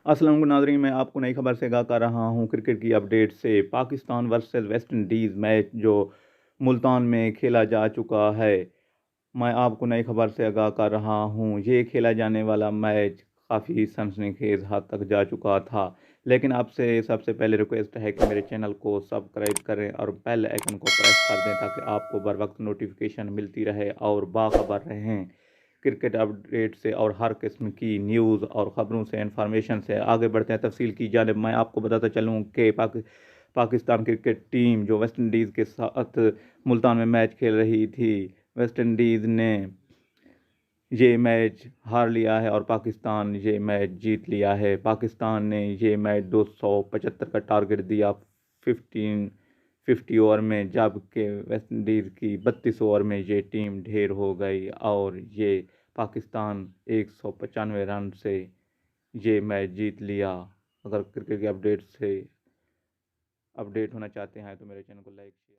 अस्सलाम वालेकुम नाज़रीन, मैं आपको नई खबर से आगाह कर रहा हूँ क्रिकेट की अपडेट से। Pakistan versus West Indies match जो मुल्तान में खेला जा चुका है, मैं आपको नई खबर से आगाह कर रहा हूँ। ये खेला जाने वाला मैच काफ़ी सनसनीखेज़ हद तक जा चुका था, लेकिन आपसे सबसे पहले रिक्वेस्ट है कि मेरे चैनल को सब्सक्राइब करें और बेल आइकन को प्रेस कर दें ताकि आपको बर वक्त नोटिफिकेशन मिलती रहे और बाखबर रहें क्रिकेट अपडेट से और हर किस्म की न्यूज़ और ख़बरों से इंफॉर्मेशन से। आगे बढ़ते हैं तफसील की जानिब। मैं आपको बताता चलूँ कि पाकिस्तान क्रिकेट टीम जो वेस्ट इंडीज़ के साथ मुल्तान में मैच खेल रही थी, वेस्ट इंडीज़ ने ये मैच हार लिया है और पाकिस्तान ये मैच जीत लिया है। पाकिस्तान ने ये मैच 275 का टारगेट दिया 50 ओवर में, जबकि वेस्ट इंडीज़ की 32 ओवर में ये टीम ढेर हो गई और ये पाकिस्तान 195 रन से ये मैच जीत लिया। अगर क्रिकेट के अपडेट से अपडेट होना चाहते हैं तो मेरे चैनल को लाइक शेयर